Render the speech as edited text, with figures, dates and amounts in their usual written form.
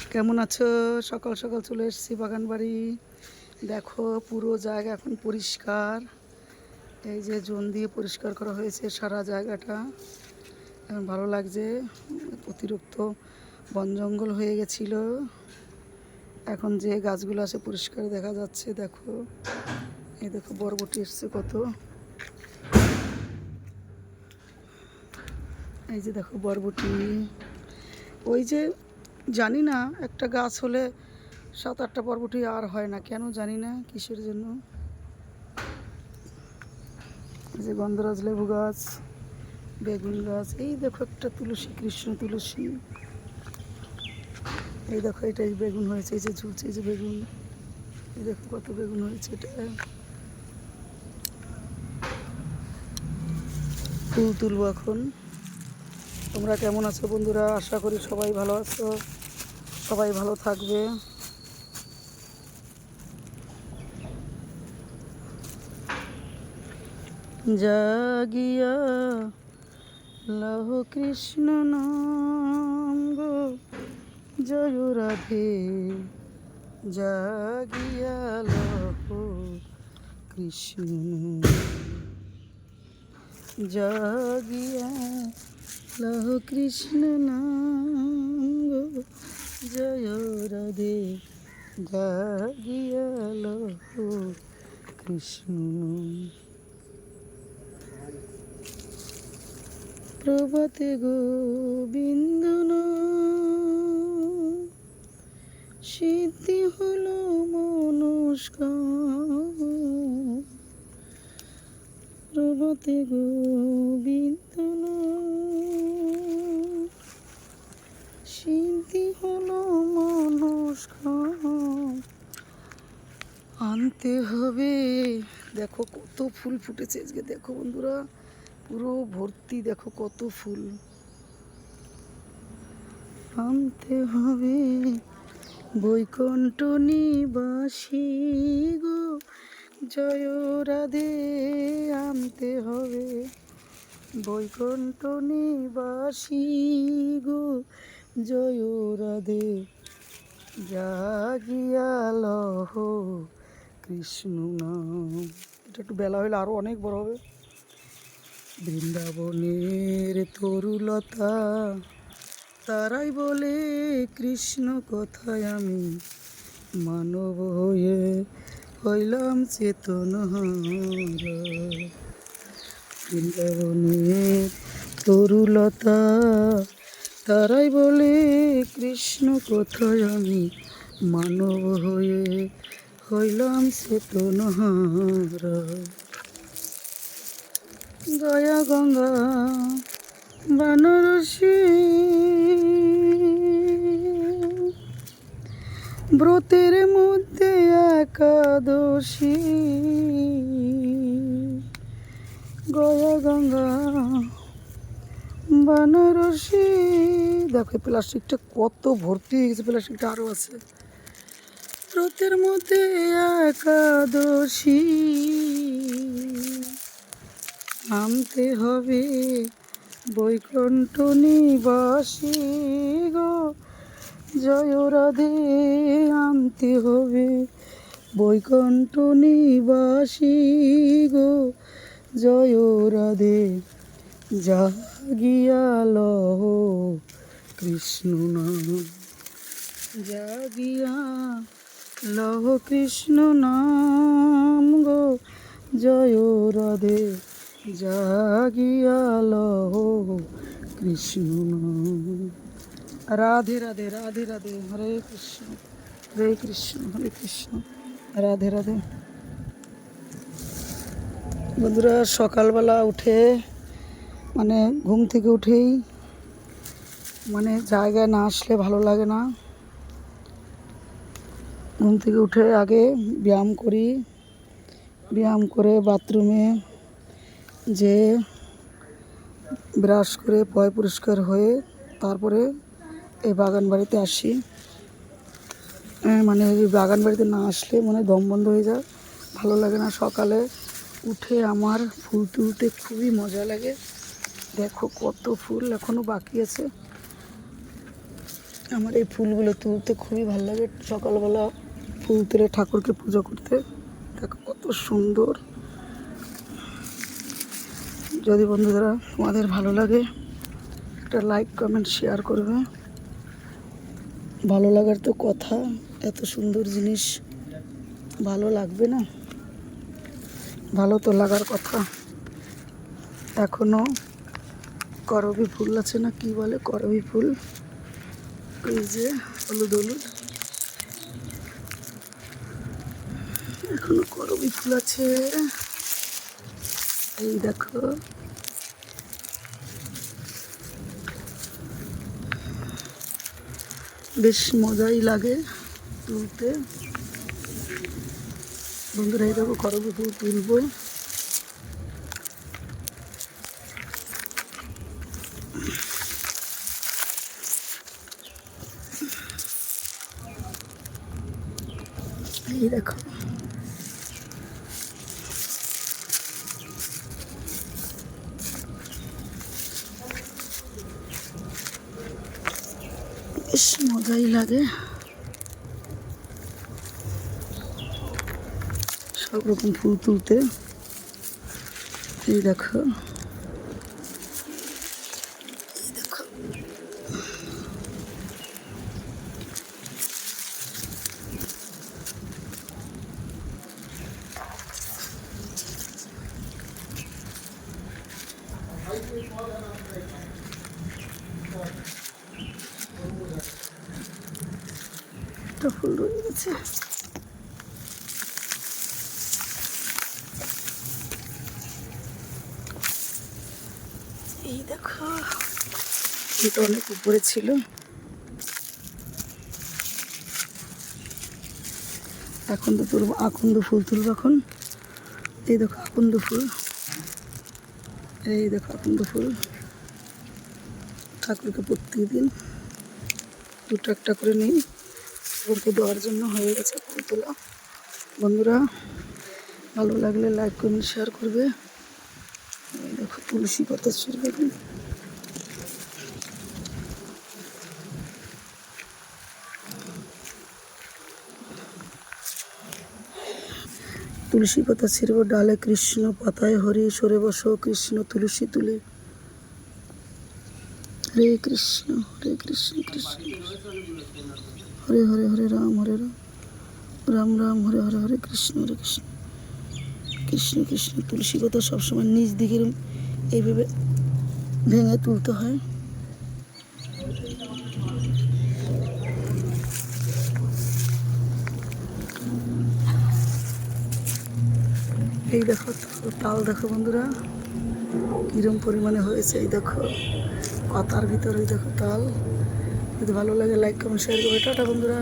কেমন আছো? সকাল সকাল চলে এসেছি বাগান বাড়ি। দেখো পুরো জায়গা এখন পরিষ্কার। এই যে জোন দিয়ে পরিষ্কার করা হয়েছে সারা জায়গাটা। এখন ভালো লাগছে। অতিরিক্ত বন জঙ্গল হয়ে গেছিল, এখন যে গাছগুলো আছে পরিষ্কার দেখা যাচ্ছে। দেখো, এই দেখো বরবটি এসছে কত। এই যে দেখো বরবটি। ওই যে জানি না, একটা গাছ হলে 7-8টা বরবটি আর হয় না কেন জানি না, কিসের জন্য। এই যে গন্ধরাজ লেবু গাছ, বেগুন গাছ, এই দেখো একটা তুলসী, কৃষ্ণ তুলসী। এই দেখো এটাই বেগুন হয়েছে, এই যে ঝুলছে, এই যে বেগুন। এই দেখো কত বেগুন হয়েছে। এটা ফুল তুলবো এখন। তোমরা কেমন আছো বন্ধুরা? আশা করি সবাই ভালো আছো, সবাই ভালো থাকবে। জাগিয়া লহ কৃষ্ণ নাম গো, জয় রাধে। জাগিয়া লহ কৃষ্ণ, জাগিয়া লহ কৃষ্ণ নাম গো, জয় রাধে। জাগিয়া লহ কৃষ্ণ। প্রভাতে গোবিন্দ নাম, সিদ্ধি হলো মনস্কাম। প্রভাতে গোবিন্দ নাম, সিদ্ধি হলো মনস্কাম। আনতে হবে। দেখো কত ফুল ফুটেছে আজকে, দেখো বন্ধুরা পুরো ভর্তি, দেখো কত ফুল। আনতে হবে বৈকুণ্ঠ নিবাসী গো, জয় রাধে। আনতে হবে বৈকুণ্ঠ নিবাসী গো, জয় রাধে। জাগিয়া লহ কৃষ্ণ নাম। এটা একটু বেলা হলে আরো অনেক বড় হবে। বৃন্দাবনের তরুলতা, তারাই বলে কৃষ্ণ কথায় আমি মানব হয়ে হইলাম চেতন হারা। বৃন্দাবনের তরুলতা, তারাই বলে কৃষ্ণ কথায় আমি মানব হয়ে হইলাম চেতন হারা। গয়া গঙ্গা বানারসি, ব্রতের মধ্যে একাদশী। গয়া গঙ্গা বানারসি। দেখো প্লাস্টিকটা কত ভর্তি হয়ে গেছে, প্লাস্টিকটা আরও আছে। ব্রতের মধ্যে একাদশী, আনতে হবে বৈকুণ্ঠ নিবাসী গো, জয় রাধে। আনতে হবে বৈকুণ্ঠ নিবাসী গো, জয় রাধে। জাগিয়া লহ কৃষ্ণ নাম, জাগিয়া লহ কৃষ্ণ নাম গো, জয় রাধে। জাগিয়া লহ কৃষ্ণ নাম। রাধে রাধে, রাধে রাধে, হরে কৃষ্ণ হরে কৃষ্ণ হরে কৃষ্ণ, রাধে রাধে। বন্ধুরা সকালবেলা উঠে, মানে ঘুম থেকে উঠেই, মানে জায়গায় না আসলে ভালো লাগে না। ঘুম থেকে উঠে আগে ব্যায়াম করি, ব্যায়াম করে বাথরুমে যে ব্রাশ করে পয় পরিষ্কার হয়ে তারপরে এই বাগান বাড়িতে আসি। মানে এই বাগান বাড়িতে না আসলে মনে দম বন্ধ হয়ে যায়, ভালো লাগে না। সকালে উঠে আমার ফুল তুলতে খুবই মজা লাগে। দেখো কত ফুল এখনও বাকি আছে। আমার এই ফুলগুলো তুলতে খুবই ভালো লাগে, সকালবেলা ফুল তুলে ঠাকুরকে পুজো করতে। দেখো কত সুন্দর। যদি বন্ধুরা তোমাদের ভালো লাগে একটা লাইক কমেন্ট শেয়ার করবে। ভালো লাগার তো কথা, এত সুন্দর জিনিস ভালো লাগবে না? ভালো তো লাগার কথা। এখনো করবী ফুল আছে না, কি বলে করবী ফুল, এই যে হলুদ হলুদ, এখনো করবী ফুল আছে। এই দেখো বেশ মজাই লাগে তুলতে। বন্ধুরা এই দেখো করবী ফুল তুলবো। এই দেখো বেশ মজাই লাগে সব রকম ফুল তুলতে। এই দেখো এই দেখো একটা ফুল রয়ে গেছে। এই দেখো এটা অনেক উপরে ছিল, এখন তো তুলবো আকন্দ ফুল তুলবো এখন। এই দেখো আকন্দ ফুল, এই দেখো আকন্দ ফুল ঠাকুরকে প্রত্যেকদিন দুটো একটা করে নিই, ঠাকুরকে দেওয়ার জন্য হয়ে গেছে ফুল তোলা। বন্ধুরা ভালো লাগলে লাইক কমেন্ট শেয়ার করবে। এই দেখো তুলসী পাতা ছিঁড়বে, তুলসী পাতা ছিঁড়ব, ডালে কৃষ্ণ পাতায় হরি, সরে বসো কৃষ্ণ তুলসী তুলে। হরে কৃষ্ণ কৃষ্ণ কৃষ্ণ হরে হরে, হরে রাম রাম রাম হরে হরে, হরে কৃষ্ণ কৃষ্ণ কৃষ্ণ। তুলসী পাতা সবসময় নিচ দিকে এইভাবে ভেঙে তুলতে হয়। এই দেখো তাল দেখো বন্ধুরা কিরম পরিমাণে হয়েছে। এই দেখো পাতার ভিতরে দেখো তাল। যদি ভালো লাগে লাইক কমেন্ট শেয়ার করবে। টাটা বন্ধুরা।